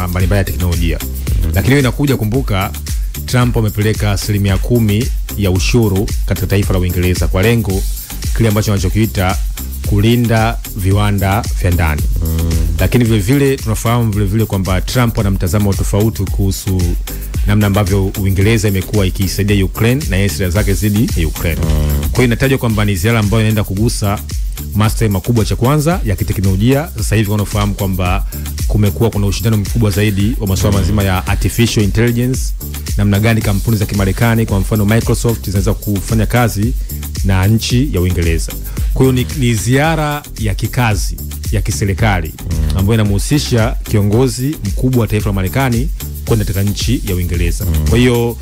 mbalimbali ya teknolojia. Lakini hiyo inakuja, kumbuka Trump amepeleka 10% ya ushuru katika taifa la Uingereza kwa lengo kile ambacho anachokiita kulinda viwanda vya ndani. Lakini vile vile tunafahamu vile vile kwamba Trump ana mtazamo tofauti kuhusu namna ambavyo Uingereza imekuwa ikisaidia Ukraine na yeye sera zake zidi ya Ukraine. Kwa hiyo inatajwa kwamba ni ziara ambayo inaenda kugusa maslahi makubwa cha kwanza ya kiteknolojia. Sasa hivi wanafahamu kwamba kumekuwa kuna ushindano mkubwa zaidi wa masuala mazima ya artificial intelligence, namna gani kampuni za Kimarekani kwa mfano Microsoft zinaweza kufanya kazi na nchi ya Uingereza. Kwa hiyo ni ziara ya kikazi ya kiserikali ambayo inamhusisha kiongozi mkubwa wa taifa la Marekani kwenda katika nchi ya Uingereza. Kwa hiyo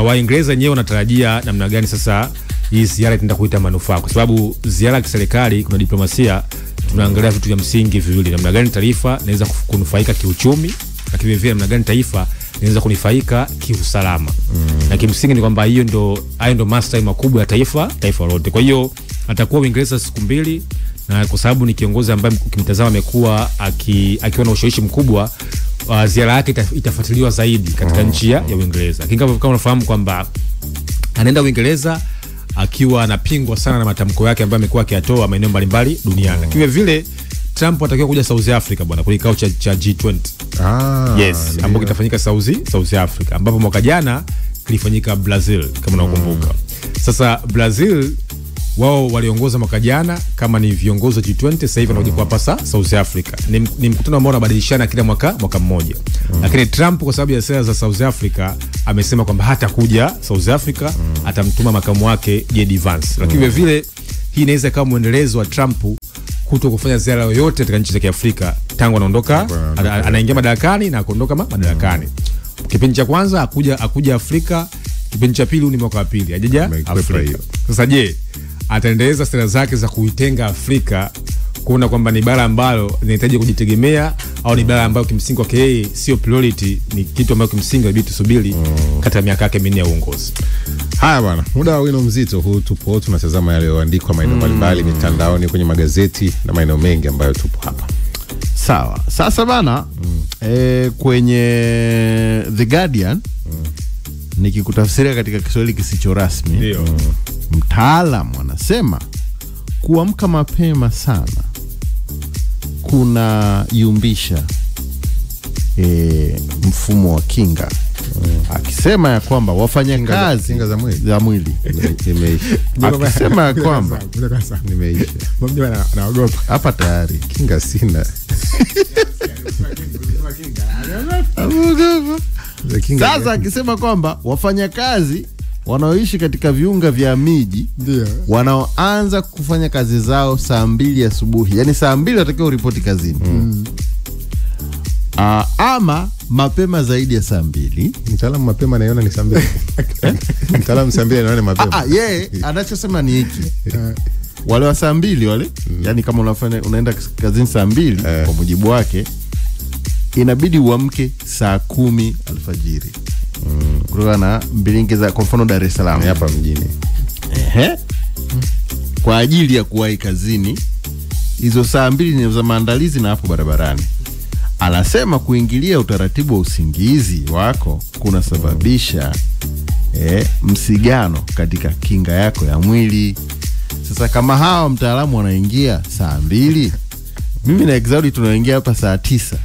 Waingereza wenyewe wanatarajia namna gani sasa hii ziara itaenda kuleta manufaa, kwa sababu ziara ya kiserikali kuna diplomasia, tunaangalia vitu vya msingi viwili: namna gani taifa inaweza kunufaika kiuchumi, lakini vile namna gani taifa inaweza kunufaika kiusalama. Na kimsingi ni kwamba hayo ndo maslahi makubwa ya taifa lote. Kwa hiyo atakuwa Uingereza siku mbili, na kwa sababu ni kiongozi ambaye ukimtazama amekuwa akiwa na ushawishi mkubwa, ziara yake itafuatiliwa zaidi katika nchi ya Uingereza. Lakini kama unafahamu kwamba anaenda Uingereza akiwa anapingwa sana na matamko yake ambayo amekuwa akiyatoa maeneo mbalimbali duniani. Lakini vile Trump atakiwa kuja South Africa bwana, kwa kikao cha G20. Yes, ambapo kitafanyika South Africa, ambapo mwaka jana kilifanyika Brazil kama unakumbuka. Sasa Brazil wao waliongoza mwaka jana kama ni viongozi wa G20, sasa hivi wanakuja hapa South Africa. Ni mkutano ambao unabadilishana kila mwaka mmoja. Lakini Trump kwa sababu ya sera za South Africa amesema kwamba hata kuja South Africa, atamtuma makamu wake JD Vance. Lakini vile vile hii inaweza kama muendelezo wa Trump kuto kufanya ziara yoyote katika nchi za Kiafrika tangu anaondoka, anaingia madarakani na kuondoka madarakani. Kipindi cha kwanza akuja Afrika, kipindi cha pili ni mwaka wa pili hajaja Afrika. Sasa je, ataendeleza sera zake za kuitenga Afrika kuona kwamba ni bara ambalo linahitaji kujitegemea, au ni bara ambayo kimsingi kwake yeye sio priority, ni kitu ambacho kimsingi inabidi tusubiri katika miaka yake minne ya uongozi. Haya bwana, muda wa wino mzito huu tupo tunatazama yale yaliyoandikwa maeneo mbalimbali mitandaoni, kwenye magazeti na maeneo mengi ambayo tupo hapa. Sawa. Sasa bana, kwenye The Guardian nikikutafsiria katika Kiswahili kisicho rasmi, mtaalamu anasema kuamka mapema sana kuna yumbisha mfumo wa kinga. Akisema ya kwamba wafanyakazi kinga za mwili akisema ya kwamba nimeisha. Mmoja anaogopa hapa tayari kinga sina. Sasa akisema kwamba wafanyakazi wanaoishi katika viunga vya miji wanaoanza kufanya kazi zao saa 2 asubuhi, yani saa 2 watakiwa uripoti kazini, ama mapema zaidi ya saa 2. Mtaalamu mapema anaiona ni saa 2. Mtaalamu saa 2 anaona mapema. Yeye anachosema ni hiki. Wale wa saa 2 wale, yani kama unaenda kazini saa 2, kwa mujibu wake inabidi uamke saa 10 alfajiri. Kutoka na mbilingi za kwa mfano Dar es Salaam hapa mjini. Kwa ajili ya kuwahi kazini. Hizo saa 2 ni za maandalizi na hapo barabarani. Anasema kuingilia utaratibu wa usingizi wako kuna sababisha msigano katika kinga yako ya mwili. Sasa kama hawa mtaalamu wanaingia saa 2, mimi na Exaudi tunaingia hapa saa 9.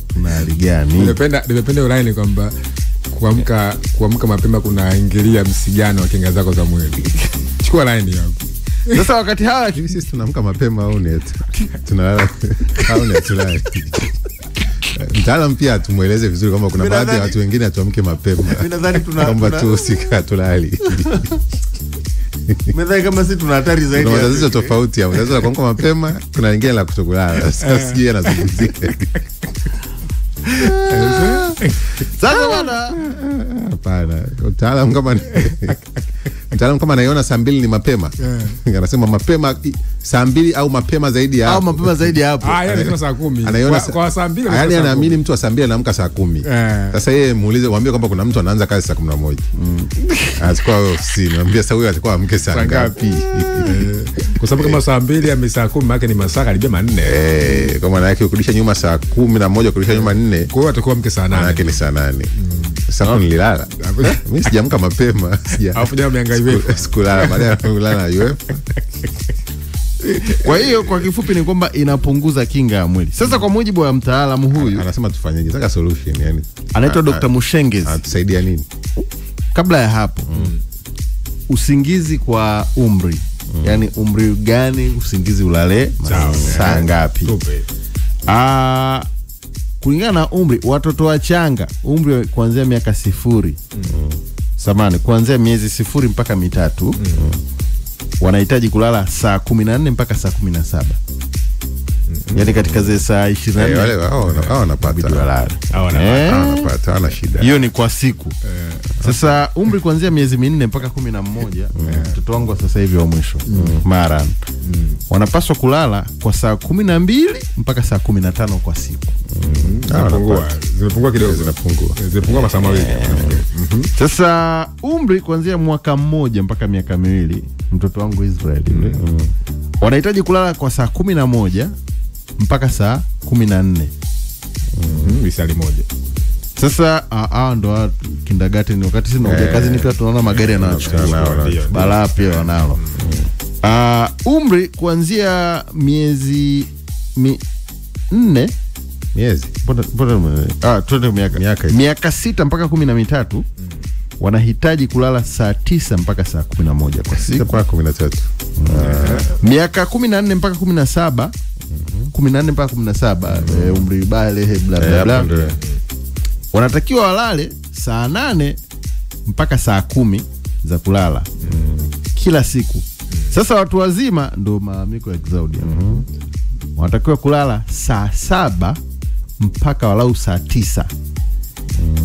Tuna hali gani? Nimependa ulaini kwamba kuamka mapema kunaingilia msigano wa kinga zako za mwili. Chukua line hapo. Sasa wakati hawa sisi tunaamka mapema au ni tunalala au ni tulai. Mtaalamu pia tumueleze vizuri kwamba kuna baadhi ya watu wengine atuamke mapema. Mimi nadhani kwamba tusika tulali. Mimi kama sisi tuna hatari zaidi. Kuna matatizo tofauti hapo. Unaweza kuamka mapema, kuna wengine la kutokulala. Sasa sijui anazungumzia. Sasa bwana, hapana, utaalamu kama mtaalamu kama anaiona saa 2 ni mapema. Anasema mapema saa 2 au mapema zaidi ya au mapema zaidi ya hapo. Yeye anasema saa 10. Anaona Kwa saa 2. Yaani anaamini mtu wa saa 2 anaamka saa 10. Sasa yeye muulize, mwambie kwamba kuna mtu anaanza kazi saa 11. Atakuwa wewe ofisini, mwambie sasa huyo atakuwa amke saa ngapi? Kwa sababu kama saa 2 ama saa 10 maana ni masaa karibia 4. Kwa maana yake ukirudisha nyuma saa 11 kurudisha nyuma 4. Kwa hiyo atakuwa mke saa 8. Maana yake ni saa 8. Sasa nililala. Mimi sijaamka mapema. Alafu jana umehangaika sikulala, baada ya kulala na UEFA. Kwa hiyo kwa kifupi ni kwamba inapunguza kinga ya mwili. Sasa kwa mujibu wa mtaalamu huyu anasema tufanyeje? Sasa solution yani. Anaitwa Dr. Mushengezi. Anatusaidia nini? Kabla ya hapo, usingizi kwa umri. Yani umri gani usingizi ulale saa ngapi? Kulingana na umri, watoto wachanga umri kuanzia miaka 0. Samani, kuanzia miezi 0 mpaka 3. Wanahitaji kulala saa 14 mpaka saa 17. Yani katika zile saa 24 wale hao wanapata walala. Wanapata wana shida. Hiyo ni kwa siku. Sasa umri kuanzia miezi 4 mpaka 11, mtoto wangu sasa hivi wa mwisho, mara wanapaswa kulala kwa saa 12 mpaka saa 15 kwa siku. Zinapungua kidogo, zinapungua masaa mawili. Sasa umri kuanzia mwaka 1 mpaka miaka 2, mtoto wangu Israeli wanahitaji kulala kwa saa 11 mpaka saa 14. Misali moja. Sasa ndo kindergarten, wakati sisi tunakuja kazi ni pia tunaona magari yanachukua balaa pia wanalo. Umri kuanzia miezi 4 miaka 6 mpaka 13 wanahitaji kulala saa 9 mpaka saa 11 kwa siku. Mpaka 13. Miaka 14 mpaka 17, 14 mpaka 17 umri bale bla bla bla. Wanatakiwa walale saa 8 mpaka saa 10 za kulala kila siku. Sasa watu wazima ndo maamiko ya Exaudia. Wanatakiwa kulala saa 7 mpaka walau saa 9.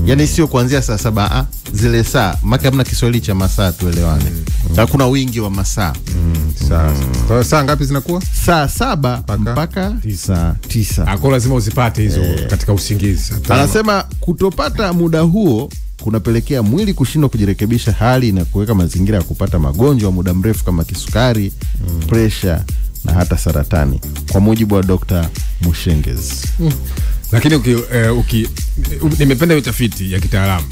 Yani sio kuanzia saa 7, zile saa. Maka hamna Kiswahili cha masaa, tuelewane. Kuna wingi wa masaa. Saa ngapi zinakuwa? Saa 7 mpaka saa 9. Ako lazima usipate hizo katika usingizi. Anasema kutopata muda huo kunapelekea mwili kushindwa kujirekebisha, hali na kuweka mazingira ya kupata magonjwa ya muda mrefu kama kisukari, pressure na hata saratani, kwa mujibu wa Dr. Mushengezi. Lakini nimependa utafiti ya kitaalamu.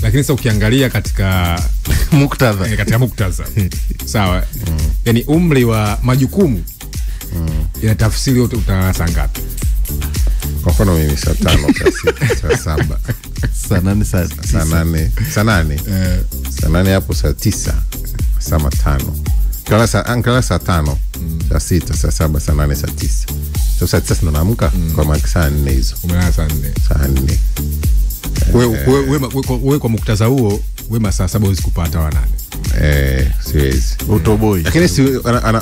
Lakini sasa ukiangalia katika muktadha sawa, yani umri wa majukumu ina tafsiri yote utalala ngapi? Kwa mfano mimi saa 5 saa 7 saa 8 saa 8 hapo saa 9 saa 5 kala saa 5 saa 6 saa 7 saa 8 saa 9. Sasa sasa tunaamka kwa maana saa 4 hizo. Umelala saa 4. Wewe kwa muktadha huo, wewe masaa 7 huwezi kupata wa 8. Siwezi. Utoboi. Lakini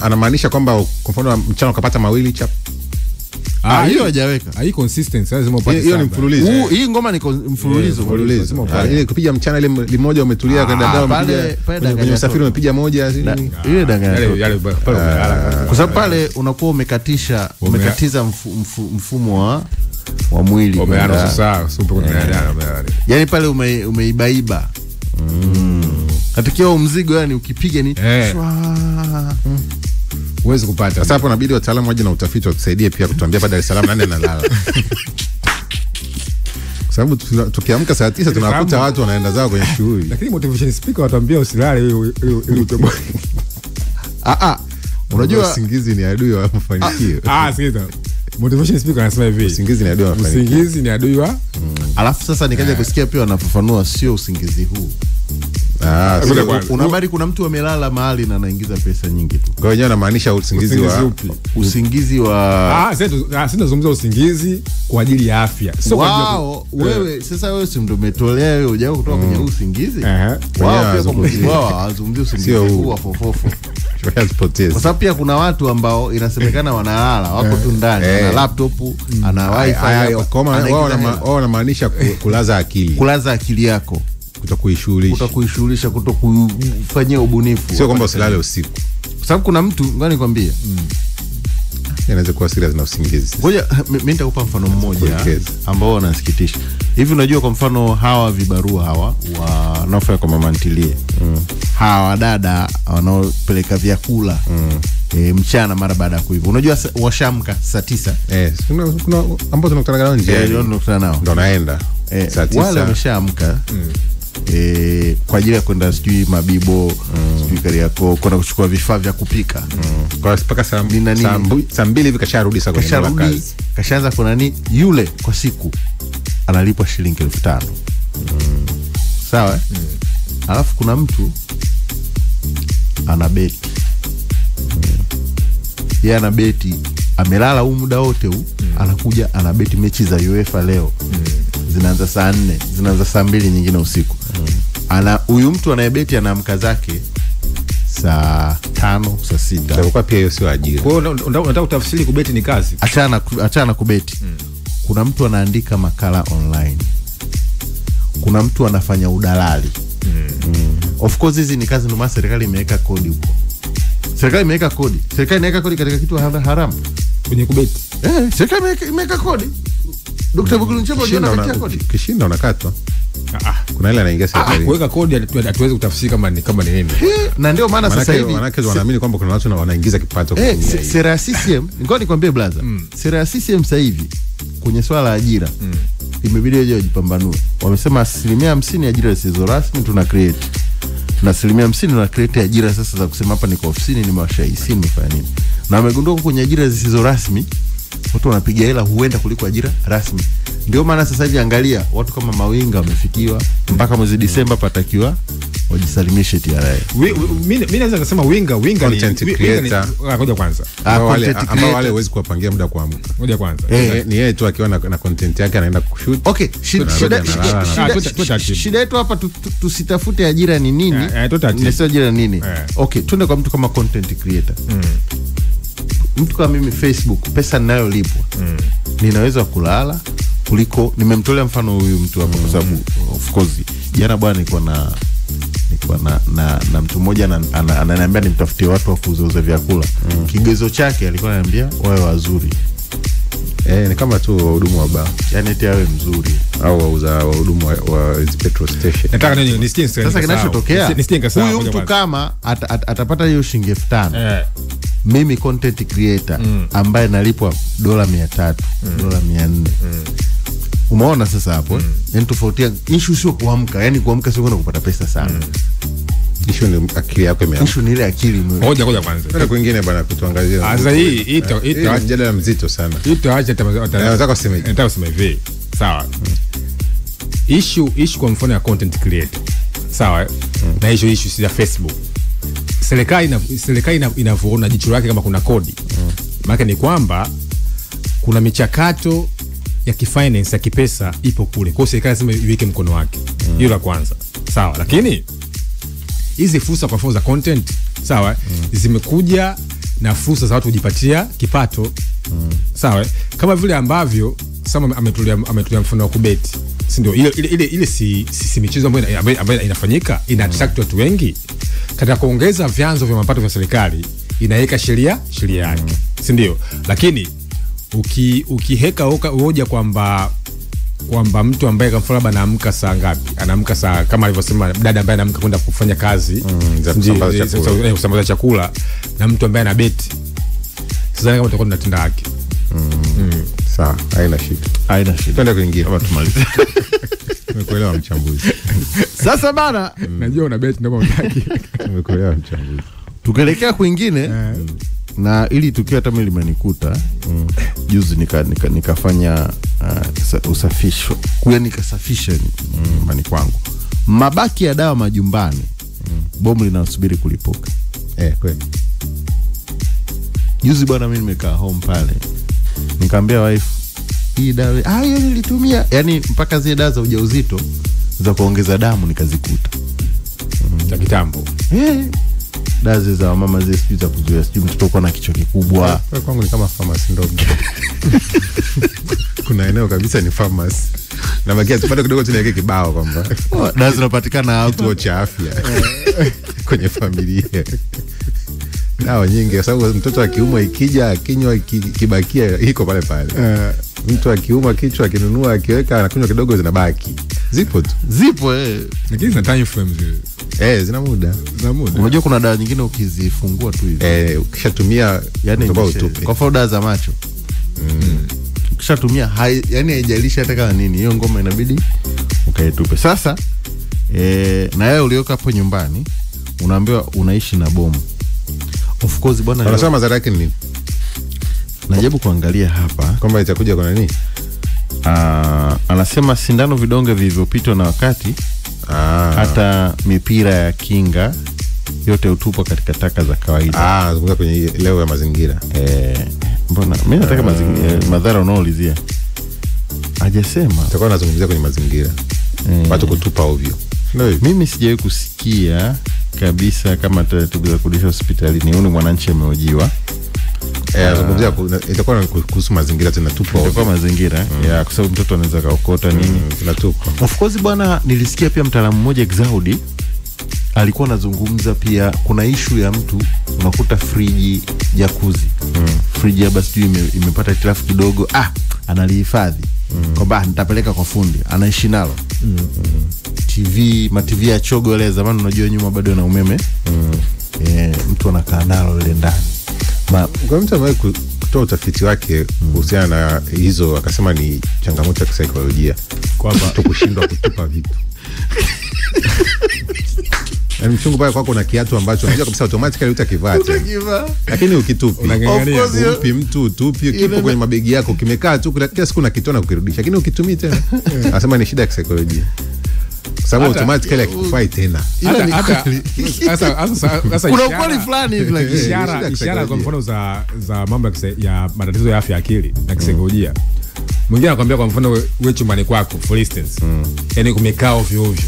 anamaanisha kwamba kwa mfano mchana ukapata mawili chap. Hiyo hajaweka. Hii consistency lazima upate. Hiyo ni mfululizo. Hii ngoma ni mfululizo. Ile kupiga mchana ile limoja umetulia kwa dada umepiga kwenye usafiri umepiga moja ile danganya. Kwa sababu pale unakuwa umekatiza mfumo wa mwili. Umeanza sasa super kumeana. Yaani pale umeibaiba. Katika mzigo yani ukipiga ni uwezi kupata. Sasa hapo inabidi wataalamu waje na utafiti watusaidie pia kutuambia pa Dar es Salaam nani analala. Kwa sababu tukiamka saa 9 tunakuta watu wanaenda zao kwenye shughuli. Lakini motivation speaker watuambia usilale ili utoboe. Unajua usingizi ni adui wa mafanikio. Sikiza. Motivation speaker anasema hivi, usingizi ni adui wa mafanikio. Usingizi ni adui wa. Alafu sasa nikaja kusikia pia wanafafanua sio usingizi huu. Unabari kuna mtu amelala mahali na anaingiza pesa nyingi tu. Kwa hiyo anamaanisha usingizi wa sasa tunazungumza usingizi kwa ajili ya afya. Sio kwa ajili wewe sasa wewe si ndio umetolea wewe hujao kutoka kwenye usingizi. Wao wazungumzia usingizi huu wa fofofo. Kwa sababu pia kuna watu ambao inasemekana wanalala wako tu ndani na laptop ana wifi wao wanamaanisha kulaza akili. Kulaza akili yako. kutokuishughulisha, kutokufanyia ubunifu. Sio kwamba usilale usiku. Kwa sababu kuna mtu ngani nikwambie, inaweza kuwa serious na usingizi. Ngoja mimi nitakupa mfano mmoja ambao unasikitisha. Hivi unajua kwa mfano hawa vibarua hawa wanaofanya kwa mama ntilie. Hawa dada wanaopeleka vyakula mchana mara baada ya kuiva. Unajua washamka saa 9. Kuna ambao tunakutana nao nje. Tunakutana nao. Ndio naenda. Saa 9 wale wameshaamka. Kwa ajili ya kwenda sijui Mabibo, sijui Kariakoo, kwenda kuchukua vifaa vya kupika. Kwa mpaka saa 2 hivi kasharudi sasa kwenye kazi. Kashaanza kwa nani? Yule kwa siku analipwa shilingi 5,000. Sawa? Alafu kuna mtu anabeti. Yeye anabeti, amelala huu muda wote huu, anakuja anabeti mechi za UEFA leo. Zinaanza saa 4, zinaanza saa 2 nyingine usiku. Huyu mtu anayebeti anaamka zake saa 5, saa 6. Kwa pia hiyo sio ajira. Kwa hiyo unataka utafsiri kubeti ni kazi. Achana kubeti. Kuna mtu anaandika makala online. Kuna mtu anafanya udalali. Of course hizi ni kazi ndio serikali imeweka kodi huko. Serikali imeweka kodi. Serikali inaweka kodi katika kitu haramu kwenye kubeti. Serikali imeweka kodi. Dr. Bugulu Nchemba anatia kodi. Kishinda unakatwa. Kuna ile anaingia serikali. Kuweka kodi hatuwezi kutafsiri kama ni nini. Na ndio maana sasa hivi wanaamini kwamba kuna watu wanaingiza kipato kwa nia. Sera ya CCM, ngoja nikwambie brother. Sera ya CCM sasa hivi kwenye swala la ajira imebidi wajipambanue. Wamesema 50% ajira zisizo rasmi tuna create. Na 50% tuna create ajira sasa za kusema hapa niko ofisini nimewasha IC nimefanya nini. Na wamegundua kwenye ajira zisizo rasmi watu wanapiga hela huenda kuliko ajira rasmi. Ndio maana sasa hivi angalia watu kama mawinga wamefikiwa mpaka mwezi Disemba patakiwa wajisalimishe TRA. Mimi naweza kusema winga content creator. Ngoja kwanza. Wale huwezi kuwapangia muda kuamka. Ngoja kwanza. Ni yeye tu akiwa na content yake anaenda kushoot. Okay, shida yetu hapa tusitafute ajira ni nini? Ni sio ajira nini? Okay, twende kwa mtu kama content creator. Mtu kama mimi Facebook, pesa ninayolipwa ninaweza kulala kuliko, nimemtolea mfano huyu mtu hapo kwa sababu of course jana bwana nilikuwa na mtu mmoja ananiambia nimtafutie watu wa kuuza vyakula. Kigezo chake alikuwa ananiambia wawe wazuri. Ni kama tu wahudumu wa bar. Yaani eti awe mzuri au wahudumu wa petrol station. Nataka nini nistinge sasa kinachotokea. Huyu mtu kama atapata hiyo shilingi 5,000. Mimi content creator ambaye nalipwa $300, $400. Umeona sasa hapo? Yaani tofauti issue sio kuamka, yani kuamka sio kwenda kupata pesa sana. Issue ni akili yako imeamka. Issue ni ile akili mwe. Ngoja kwanza. Kuna kwingine bana kutuangazia. Sasa hii mjadala mzito sana. Itaacha nataka kusema hivi. Nataka kusema hivi. Sawa. Issue kwa mfano ya content creator. Sawa? Na issue si ya Facebook. Serikali inavyoona jicho lake kama kuna kodi. Maana ni kwamba kuna michakato ya kifinance ya kipesa ipo kule. Kwa hiyo serikali lazima iweke mkono wake. Hiyo la kwanza. Sawa, lakini hizi fursa kwa fursa content, sawa, zimekuja na fursa za watu kujipatia kipato. Sawa, kama vile ambavyo Sama ametulia mfano wa kubeti. Si ndio? Ile si michezo ambayo inafanyika ina attract watu wengi. Katika kuongeza vyanzo vya mapato vya serikali inaweka sheria yake. Si ndio? Lakini ukiheka hoja kwamba mtu ambaye kwa mfano anaamka saa ngapi? Anaamka saa kama alivyosema dada ambaye anaamka kwenda kufanya kazi kusambaza chakula na mtu ambaye anabeti. Sasa kama tutakuwa tunatenda haki. Sawa, haina shida. Twende kuingia kama tumalize. Nimekuelewa mchambuzi. Sasa bana, najua una bet ndio unataki. Nimekuelewa mchambuzi. Tukaelekea kwingine na ili tukio hata mimi limenikuta juzi nikafanya usafisho. Kuya nikasafisha nyumbani kwangu. Mabaki ya dawa majumbani. Bomu linasubiri kulipuka. Kweli. Juzi bwana mimi nimekaa home pale. Nikamwambia wife, hii dawa hiyo nilitumia, yani mpaka zile dawa za ujauzito za kuongeza damu nikazikuta. Za kitambo. Dawa za mama zile sijui za kuzuia sijui mtoto kwa na kichwa kikubwa. Kwangu ni kama pharmacy ndogo. Kuna eneo kabisa ni pharmacy. na bakia tu bado kidogo tunaweke kibao kwamba dawa zinapatikana hapo, kituo cha afya kwenye familia. Dawa nyingi kwa sababu mtoto akiumwa ikija akinywa kibakia iko pale pale. Mtu akiumwa kichwa akinunua akiweka anakunywa kidogo zinabaki. Zipo tu. Lakini zina time frame zile. Zina muda. Unajua kuna dawa nyingine ukizifungua tu hivi. Ukishatumia yani utupe. Kwa mfano dawa za macho. Ukishatumia yani haijalishi hata kama nini, hiyo ngoma inabidi ukaitupe. Sasa na wewe ulioka hapo nyumbani unaambiwa unaishi na bomu. Of course bwana, unasema madhara yake ni nini? Najaribu kuangalia hapa kwamba itakuja kwa nini. Anasema sindano, vidonge vilivyopitwa na wakati, hata mipira ya kinga yote utupwa katika taka za kawaida. Zunguka kwenye leo ya mazingira. Mbona mimi nataka madhara unaoulizia hajasema. Tutakuwa tunazungumzia kwenye mazingira. Watu kutupa ovyo. Mimi sijawahi kusikia kabisa kama taratibu za kurudisha hospitalini. Huyu Mwananchi amehojiwa. Zungumzia itakuwa kuhusu mazingira, tunatupa ovyo. Itakuwa mazingira kwa sababu mtoto anaweza kaokota nini, tunatupa. Of course bwana, nilisikia pia mtaalamu mmoja Exaudi alikuwa anazungumza pia, kuna issue ya mtu unakuta friji jacuzzi. Friji basi sijui imepata hitilafu kidogo, analihifadhi kwamba nitapeleka kwa fundi, anaishi nalo. TV ya chogo ile zamani, unajua nyuma bado na umeme. Mtu anakaa nalo ile ndani. Kwa mtu ambaye kutoa utafiti wake kuhusiana na hizo, akasema ni changamoto ya kisaikolojia kwamba mtu kushindwa kutupa vitu. Yaani mchungu pale kwako na kiatu ambacho unajua kabisa automatically utakivaa tena. Lakini ukitupi, upi mtu utupi, kipo kwenye mabegi yako kimekaa tu kila siku na kitona kukirudisha. Lakini ukitumii tena, anasema ni shida ya kisaikolojia. Sababu automatically hakufai tena. Sasa kuna ukweli fulani hivi, lakini ishara kwa mfano za mambo ya matatizo ya afya akili na kisaikolojia. Mwingine anakuambia kwa mfano wewe chumbani kwako for instance, yani kumekaa ovyo ovyo.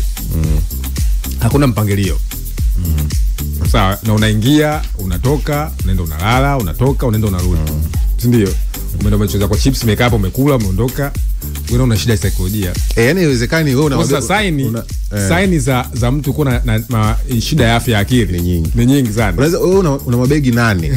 Hakuna mpangilio. Sawa, na unaingia, unatoka, unaenda unalala, unatoka, unaenda unarudi. Si ndio? Umeenda umecheza kwa chips, umekaa hapo umekula, umeondoka. Wewe una shida ya saikolojia. Yani haiwezekani wewe una sign za mtu kuna na shida ya afya ya akili ni nyingi sana. Unaweza wewe una mabegi 8.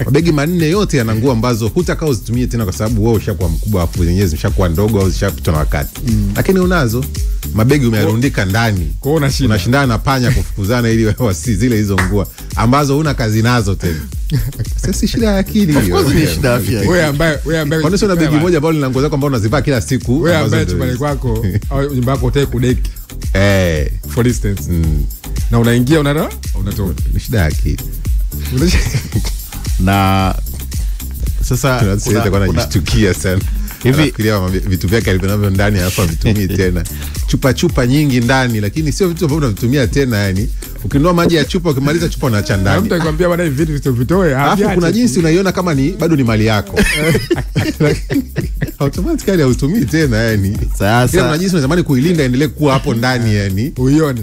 Mabegi 4 yote yana nguo ambazo hutakao uzitumie tena kwa sababu wewe ushakuwa mkubwa, afu zenyewe zimeshakuwa ndogo au zishapitwa na wakati. Lakini unazo mabegi umeyarundika ndani. Kwa hiyo unashindana na panya kufukuzana ili wasi zile hizo nguo ambazo huna kazi nazo tena. Sasa shida ya akili hiyo. Of course ni shida ya afya. Wewe ambaye kwa nini una begi moja ambalo lina nguo zako ambao unazivaa kila siku, wewe ambaye chumbani kwako au nyumba yako utaki kudeki for instance, na unaingia unatoka, ni shida ya akili. Na sasa unajishtukia sana hivi fikiria vitu vyake alivyo ndani hapa vitumii tena. Chupa nyingi ndani, lakini sio vitu ambavyo unavitumia tena. Yani ukinunua maji ya chupa, ukimaliza chupa unaacha ndani. Mtu akwambia bwana hivi vitu vitoe, alafu kuna jinsi unaiona kama ni bado ni mali yako. Automatically hautumii tena yani. Sasa kuna jinsi unatamani kuilinda endelee kuwa hapo ndani yani.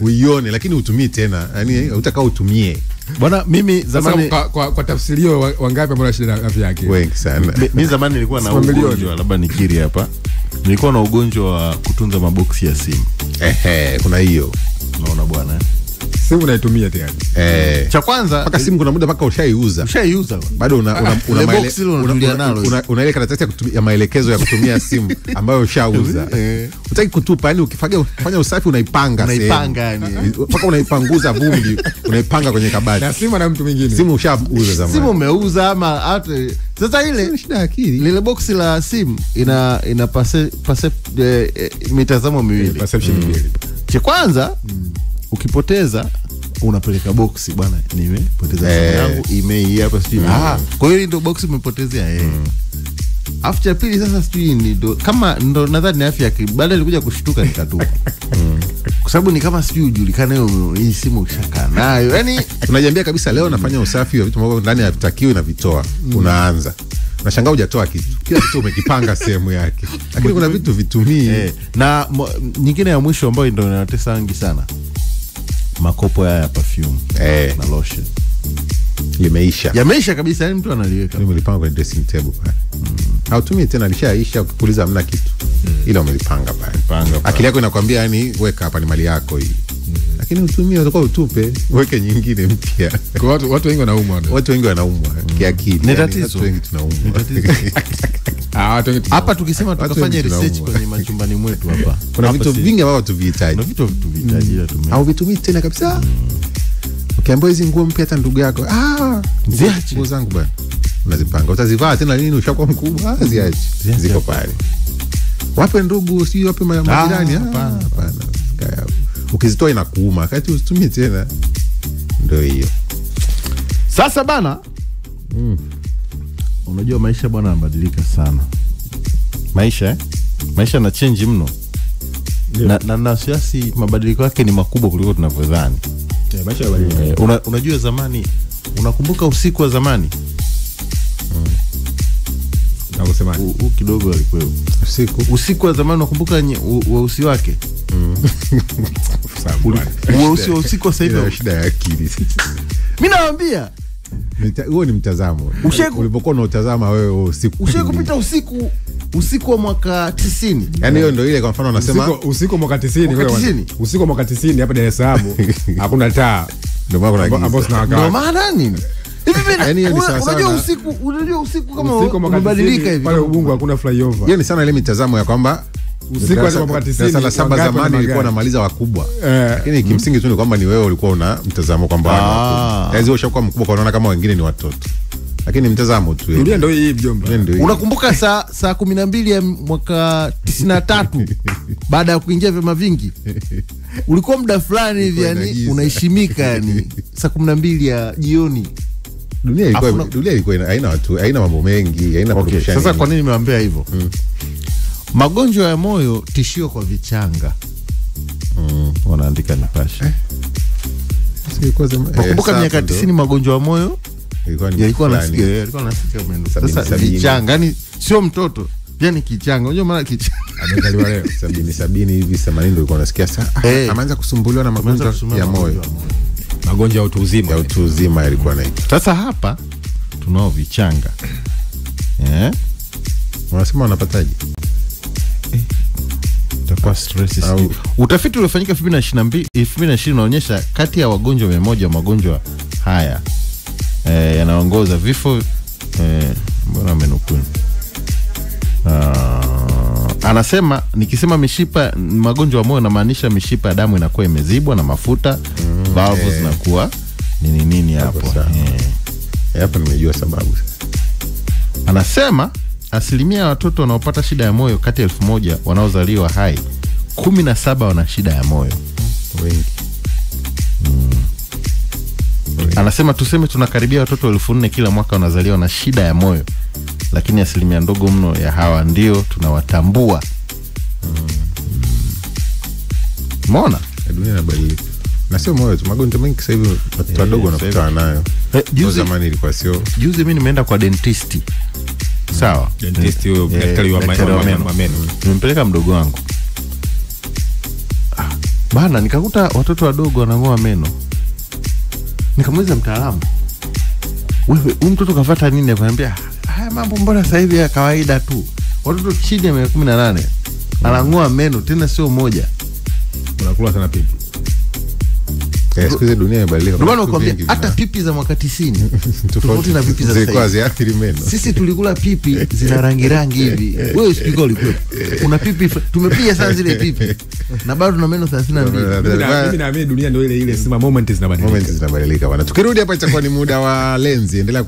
Uione lakini utumii tena. Yani hutaka utumie. Bwana mimi zamani kwa tafsirio wangapi ambao shida ya afya yake? Wengi sana. Mimi zamani nilikuwa na ugonjwa, labda nikiri hapa. Nilikuwa na ugonjwa wa kutunza maboksi ya simu. Kuna hiyo. Unaona bwana. Simu unaitumia tena. Cha kwanza mpaka simu kuna muda mpaka ushaiuza. Bado una ile karatasi ya maelekezo ya kutumia simu ambayo ushauza. Utaki kutupa, yani ukifanya usafi unaipanga yani. Mpaka unaipanguza vumbi, unaipanga kwenye kabati. Na simu na mtu mwingine. Simu ushauza zamani. Simu umeuza ama hata sasa ile shida akili. Lile boksi la simu ina mitazamo miwili. Perception miwili. Cha kwanza ukipoteza unapeleka boksi, bwana nimepoteza simu yangu email hapa sijui. Kwa hiyo ndio boksi umepotezea After pili sasa sijui ndio kama ndo nadhani ni afya yake. Baada nilikuja kushtuka nikatupa. Kwa sababu ni kama sijui ujulikane hii simu ushaka nayo. Yaani unajiambia kabisa leo nafanya usafi wa vitu ambavyo ndani havitakiwi na vitoa. Unaanza. Unashangaa hujatoa kitu. Kila kitu umekipanga sehemu yake. Lakini kuna vitu vitumii. Na nyingine ya mwisho ambayo ndio inatesa wengi sana. Makopo ya perfume na lotion. Yameisha kabisa, yani mtu analiweka. Mimi nilipanga kwenye dressing table pale. hautumii tena, lishaisha. Ukikuuliza hamna kitu, ila umelipanga pale. Akili yako inakwambia yani weka hapa, ni mali yako hii. Lakini utumie, utakuwa utupe, weke nyingine mpya. Kwa watu wengi wanaumwa. Watu wengi wanaumwa kiakili. Ni tatizo. Watu wengi tunaumwa. Hapa tukisema tukafanya research kwenye machumbani mwetu hapa. Kuna vitu vingi ambavyo tuvihitaji. Kuna vitu tuvihitaji ila au vitumii tena kabisa. Ukiambiwa hizi nguo mpya hata ndugu yako, ziache nguo zangu bwana. Unazipanga. Utazivaa tena lini ushakuwa mkubwa? Ziache. Ziko pale. Wape ndugu, si wape majirani. Hapana. Ukizitoa inakuuma, kati usitumie tena. Ndio hiyo. Sasa bana, unajua maisha bwana yanabadilika sana. Maisha na change mno. Na siasi mabadiliko yake ni makubwa kuliko tunavyodhani. Maisha yanabadilika. Unajua zamani, unakumbuka usiku wa zamani? Na kusema kidogo alikuwa usiku wa zamani, unakumbuka weusi wake? Weusi wa usiku sasa hivi shida ya akili. Mimi naambia huo ni mtazamo. Ulipokuwa unatazama wewe usiku. Ushakupita usiku wa mwaka 90. Yaani hiyo ndio ile, kwa mfano unasema usiku wa mwaka 90 wewe. Usiku wa mwaka 90 hapa Dar es Salaam hakuna taa. Ndio maana kuna giza. Ndio maana nini? Hivi unajua usiku kama umebadilika hivi. Pale Ubungo hakuna flyover. Hiyo ni sana ile mitazamo ya kwamba usiku wa mwaka 90 sala 7 zamani ilikuwa inamaliza wakubwa. Lakini kimsingi tu ni kwamba ni wewe ulikuwa una mtazamo kwamba hizo ushakuwa mkubwa, kwa unaona kama wengine ni watoto. Lakini mtazamo tu. Dunia ndio hii mjomba. Unakumbuka saa 12 ya mwaka 93 baada ya kuingia vyama vingi? Ulikuwa muda fulani hivi yani unaheshimika yani saa 12 ya jioni. Dunia ilikuwa haina watu, haina mambo mengi, haina production. Sasa kwa nini nimewaambia hivyo? Magonjwa ya moyo tishio kwa vichanga. Wanaandika Nipashe. Nakumbuka miaka 90 magonjwa ya moyo yalikuwa nasikia mendo. Sasa vichanga, yani sio mtoto, yani kichanga. Unajua maana kichanga amezaliwa leo 70 hivi 80 ndio ulikuwa unasikia sasa ameanza kusumbuliwa na magonjwa ya moyo. Magonjwa ya utu uzima yalikuwa nayo. Sasa hapa tunao vichanga. Wanasema wanapataje? Itakuwa stress. Utafiti uliofanyika 2020 unaonyesha kati ya wagonjwa 100 magonjwa haya yanaongoza vifo. Mbona amenukuu? Anasema nikisema mishipa, magonjwa ya moyo namaanisha mishipa ya damu inakuwa imezibwa na mafuta, valves zinakuwa nini hapo. Hapo nimejua sababu. Anasema asilimia ya watoto wanaopata shida ya moyo kati ya 1000 wanaozaliwa hai, 17 wana shida ya moyo. Wengi. Anasema tuseme tunakaribia watoto 4000 kila mwaka wanazaliwa na shida ya moyo, lakini asilimia ndogo mno ya hawa ndio tunawatambua. Umeona? Dunia inabadilika. Na sio moyo tu, magonjwa mengi sasa hivi watu wadogo wanakutana nayo. Zamani ilikuwa sio. Juzi mimi nimeenda kwa dentist. Sawa. Dentist huyo daktari wa meno. Nimempeleka mdogo wangu. Bana nikakuta watoto wadogo wanang'oa meno. Nikamuuliza mtaalamu, wewe huyu mtoto kafuata nini? Akaniambia haya mambo mbona sasa hivi ya kawaida tu. Watoto chini ya 18 anang'oa meno, tena sio moja. Unakula sana pipi. Siku hizi dunia imebadilika. Ndio maana nakwambia hata pipi za mwaka 90 tofauti na pipi za sasa hivi. Sisi tulikula pipi zina rangi hivi. Wewe usipige ulikula. Kuna pipi tumepiga sana zile pipi. Na bado tuna meno 32. Mimi naamini dunia ndio ile sema moments zinabadilika. Bwana. Tukirudi hapa itakuwa ni muda wa Lenzi. Endelea